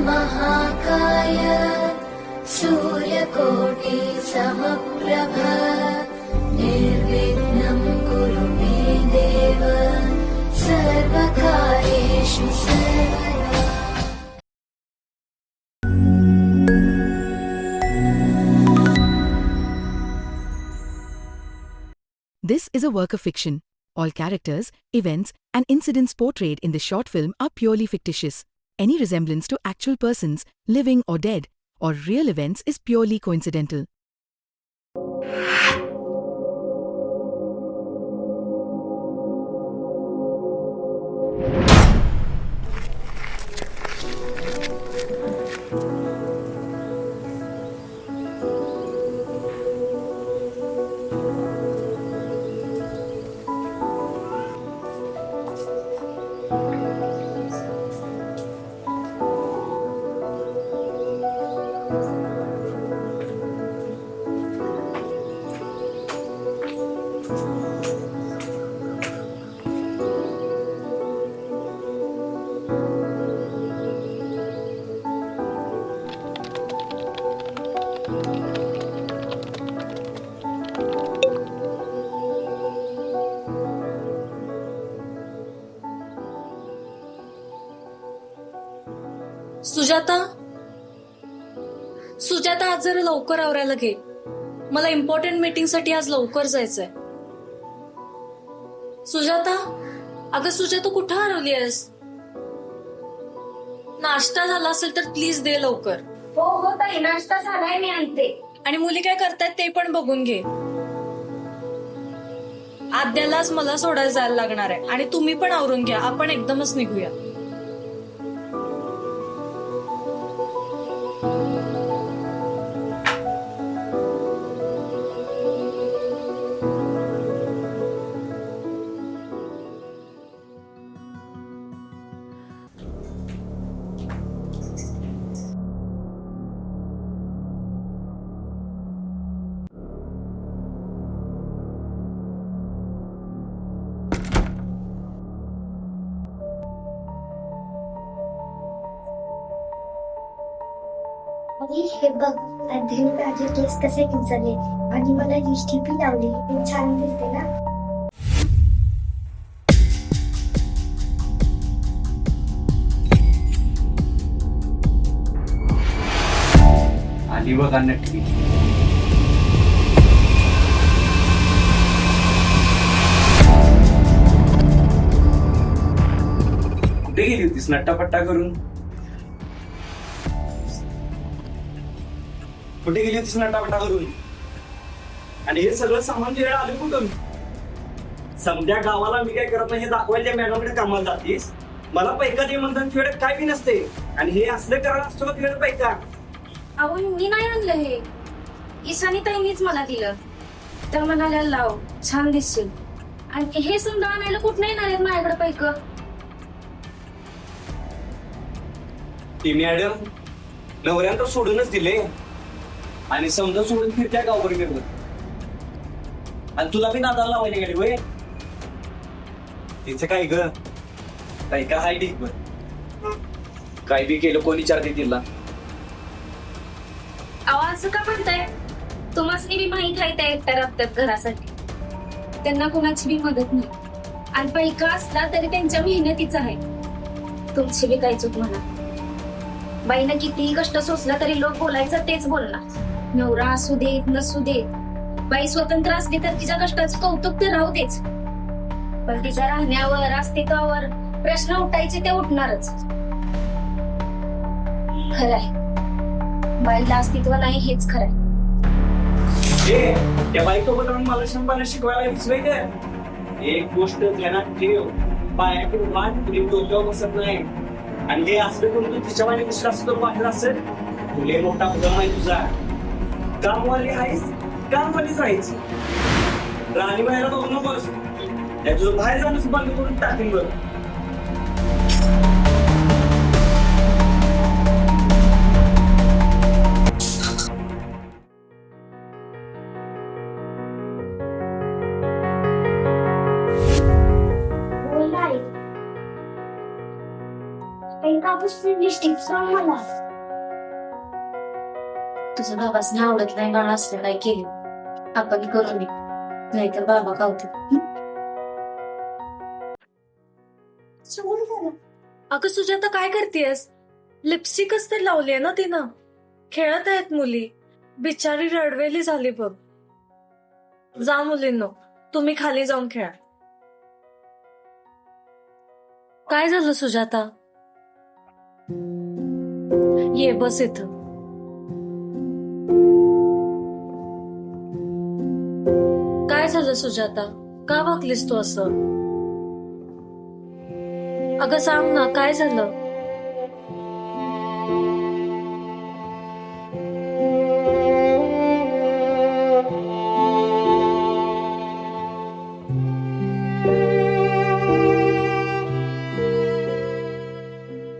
महाकाय सूर्यकोटि समप्रभ निर्विघ्नं कुरु मे देव सर्वकार्येषु सर्वदा। This is a work of fiction. All characters, events, and incidents portrayed in this short film are purely fictitious. Any resemblance to actual persons, living or dead, or real events is purely coincidental. Sujata आज जरा लवकर आवरायला घे. मला important meeting साठी आज लवकर जायचंय. सुजाता, अगं सुजाता कुठं हरवली आहेस? नाश्ता झाला असेल तर प्लीज दे लवकर. हो हो ताई, नाश्ता झालाय, मी आणते. आणि मुली काय करतायत ते पण बघून घे. आद्यालाच मला सोडायला जायला लागणार आहे आणि तुम्ही पण आवरून घ्या. आपण एकदमच निघूया. हे बघ, अध्ययन माझे केस कसे किंचरले आणि मला लिपस्टिक लावली. छान दिसते ना. आली बघा नक्की. कुठे गेली होतीस नट्टापट्टा करून? कुठे गेली होतीस नट्टापट्टा करून? आणि हे सगळं सामान तिकडे आले कुठून? समध्या गावाला मी काय करत नाही हे दाखवायला मॅडमकडे कामाला जातीस. मला पैका दे म्हणतात तिकडे काय बी नसते. आणि हे असलं करायला असतो का तिकडे पैका? अहो मी नाही आणलं हे. ईशानी ताईनीच मला दिलं. तर म्हणाल्या लाव, छान दिसशील. आणि हे समजा आणायला कुठं नाही येणार माझ्याकडे पैक. ती मॅडम नवऱ्यानं तर सोडूनच दिले आणि समजा सोडून फिरत्या गावभर फिरत. आणि तुला बी नादाला लावायला गेली होय. तिचं काय ग? काय का हाय ठीक बर. काय बी केलं कोणी विचारते तिला. अहो असं का म्हणताय? तुम्हाला बी माहित आहे त्या एकट्या राबतात घरासाठी. त्यांना कोणाची बी मदत नाही. आणि पैका असला तरी त्यांच्या मेहनतीचा आहे. तुमची बी काही चूक म्हणा. बाईनं कितीही कष्ट सोसला तरी लोक बोलायचं तेच बोलणार. नवरा असू देत नसू देत, बाई स्वतंत्र असली तर तिच्या कष्टाचं कौतुक तर राहू देच. पण तिच्या राहण्यावर अस्तित्वावर प्रश्न उठायचे ते उठणारच. खरंय, बाईला अस्तित्व नाही हेच खरंय. त्या बाईसोबत राहून मला शंभर शिकवायला विसराय का? एक गोष्ट ध्यानात ठेव, बायाकडून वाट तुझी डोक्यावर बसत नाही. आणि हे असलं करून तू तिच्या वाणी विश्वास करून वाटला असेल, तुले मोठा उद्यम आहे तुझा. कामवाली आहेस, कामवालीच राहायची. राणी बाहेर बघू नकोस. त्या तुझं बाहेर जाणंच बंद करून टाकीन बरं. काही कापूस लिपस्टिक सांग मला. तुझं बाबासने आवडत नाही गाणं असलं काय केली आपण करू नये नाहीतर बाबा कावतील. अगं सुजाता काय करतेयस? लिपस्टिकच तर लावलीये ना तिनं. खेळत आहेत मुली, बिचारी रडवेली झाली बघ. जा मुलींनो, तुम्ही खाली जाऊन खेळा. काय झालं सुजाता? ये बस इथं. काय झालं सुजाता? का वागलीस तू असं? अगं सांग ना, काय झालं?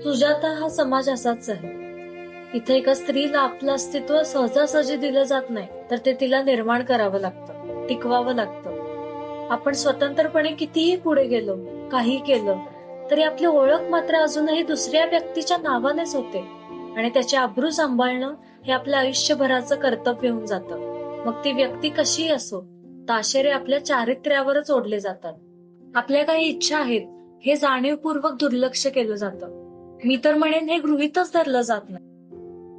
सुजाता, हा समाज असाच आहे. इथे एका स्त्रीला आपलं अस्तित्व सहजासहजी दिलं जात नाही, तर ते तिला निर्माण करावं लागतं, टिकवावं लागतं. आपण स्वतंत्रपणे कितीही पुढे गेलो, काही केलं, तरी आपली ओळख मात्र अजूनही दुसऱ्या व्यक्तीच्या नावानेच होते. आणि त्याचे अब्रू सांभाळणं हे आपल्या आयुष्यभराचं कर्तव्य होऊन जातं. मग ती व्यक्ती कशीही असो, ताशेरे आपल्या चारित्र्यावरच ओढले जातात. आपल्या काही इच्छा आहेत हे जाणीवपूर्वक दुर्लक्ष केलं जातं. मी तर म्हणेन हे गृहीतच धरलं जात नाही.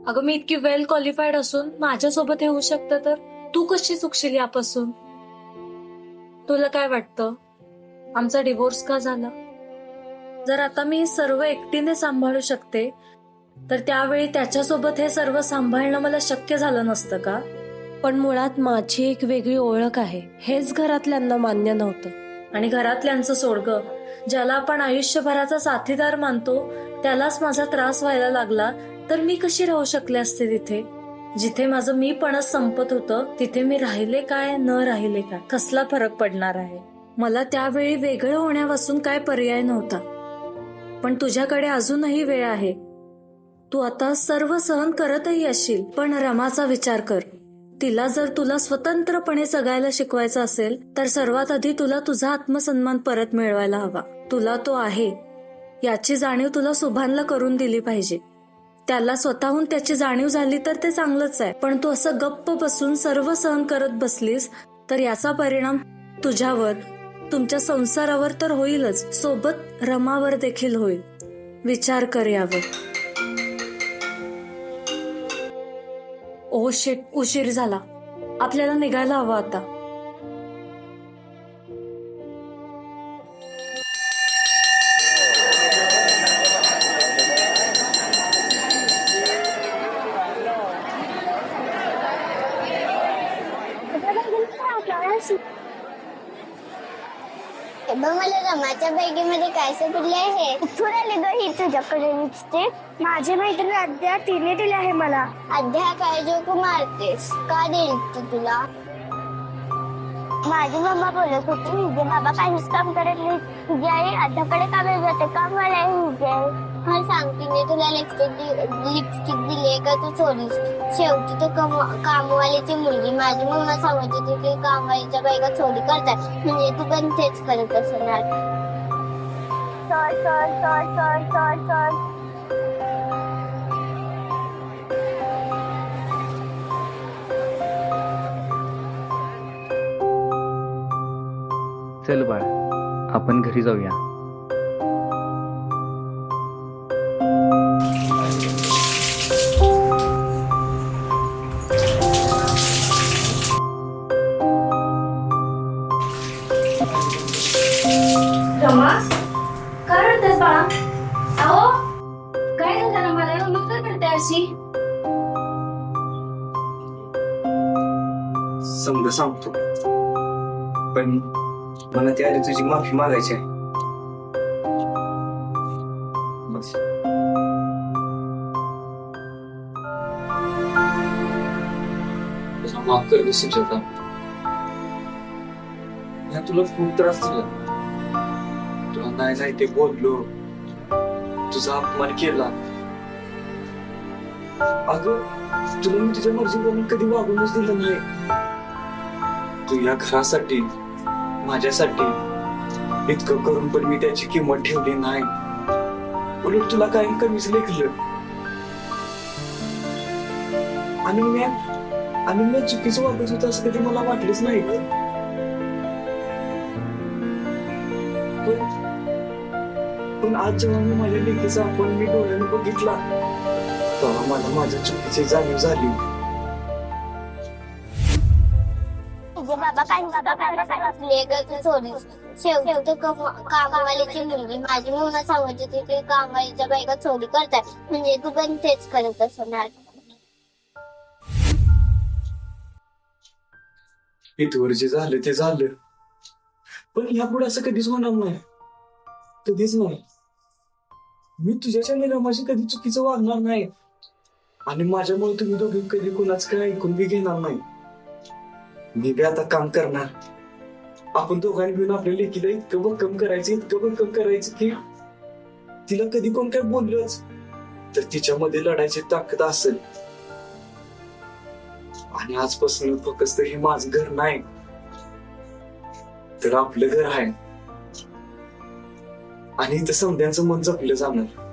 अगं मी इतकी वेल क्वालिफाईड असून माझ्यासोबत हे होऊ शकतं, तर तू कशी चुकशील यापासून? तुला काय वाटतं, आमचा डिवोर्स का झाला? जर आता मी सर्व एकटीने सांभाळू शकते, तर त्यावेळी त्याच्यासोबत हे सर्व सांभाळणं मला शक्य झालं नसतं का? पण मुळात माझी एक वेगळी ओळख आहे हेच घरातल्यांना मान्य नव्हतं. आणि घरातल्यांचं सोडगं, ज्याला आपण आयुष्यभराचा साथीदार मानतो त्यालाच माझा त्रास व्हायला लागला, तर मी कशी राहू शकले असते तिथे? जिथे माझं मीपणच संपत होतं, तिथे मी राहिले काय न राहिले काय, कसला फरक पडणार आहे? मला त्यावेळी वेगळं होण्यापासून काय पर्याय नव्हता. पण तुझ्याकडे अजूनही वेळ आहे. तू आता सर्व सहन करतही असशील, पण रमाचा विचार कर. तिला जर तुला स्वतंत्रपणे जगायला शिकवायचं असेल, तर सर्वात आधी तुला तुझा आत्मसन्मान परत मिळवायला हवा. तुला तो आहे याची जाणीव तुला सुभानला करून दिली पाहिजे. त्याला स्वतःहून त्याची जाणीव झाली तर ते चांगलंच आहे, पण तू असं गप्प बसून सर्व सहन करत बसलीस तर याचा परिणाम तुझ्यावर, तुमच्या संसारावर तर होईलच, सोबत रमावर देखील होईल. विचार कर यावर. ओ शिट, उशीर झाला. आपल्याला निघायला हवं आता. मला रमाच्या बॅगेमध्ये काय सापडले आहे? कुठून आले ग ही तुझ्याकडे लिपस्टिक? माझी मैत्रीण अद्या तिने दिली आहे मला. अद्या काय जोक मारतेस? का देईल ती तुला? माझी मम्मा बोलत होती हिजे बाबा काहीच काम करत नाही, तुझी आई अद्याकडे कामाला जाते, काम मला हिजे. हा सांग, तिने तुला लिपस्टिक दिली का तू चोरीस? शेवटी तू कामवालीची मुलगी. माझी मम्मा सांगत होती की कामवालीच्या बायका चोरी करतात, म्हणजे तू पण तेच करत असणार. चल चल चल चल चल चल. चल बाळ, आपण घरी जाऊया. रमा, काय रडतेस बाळा? अहो काय झालं ना, मला मग काय करते अशी? समजा सांगतो, पण मला त्या आधी तुझी माफी मागायची आहे. बस. माफ कर सुजाता, तुला खूप त्रास दिला, तुला नाही ते बोललो, तुझा अपमान केला. अगं तुला मी तुझ्या मर्जीप्रमाणे कधी वागूनच दिलं नाही. तू या घरासाठी, माझ्यासाठी इतकं करून पण मी त्याची किंमत ठेवली नाही. उलट तुला काही कमीच लेखलं. आणि मी चुकीचं वागत होतं असं कधी मला वाटलंच नाही. पण आज जेव्हा मी माझ्या लेकीचा आपण मी डोळ्याने बघितला तेव्हा मला माझ्या चुकीची जाणीव झाली. तुझे बाबा काय सोडीस शेवटी तू कामवालीची मुलगी माझी म्हणून सांगत होती की कामवालीच्या बायका चोरी करतात म्हणजे तू पण तेच करत असणार. इथवर जे झालं ते झालं, पण ह्यापुढे असं कधीच होणार नाही, कधीच नाही. मी तुझ्याच्या नियमाशी कधी चुकीचं वागणार नाही आणि माझ्यामुळे तुम्ही दोघे कधी कोणाचं काय ऐकून बी घेणार नाही. मी बी आता काम करणार. आपण दोघांनी मिळून आपल्या लेकीला इतकं भक्कम करायचं की तिला कधी कोण काय बोललंच तर तिच्यामध्ये लढायची ताकद असेल. आणि आजपासून फक्त हे माझं घर नाही तर आपलं घर आहे आणि इथं समध्यांचं मन जपलं जाणार.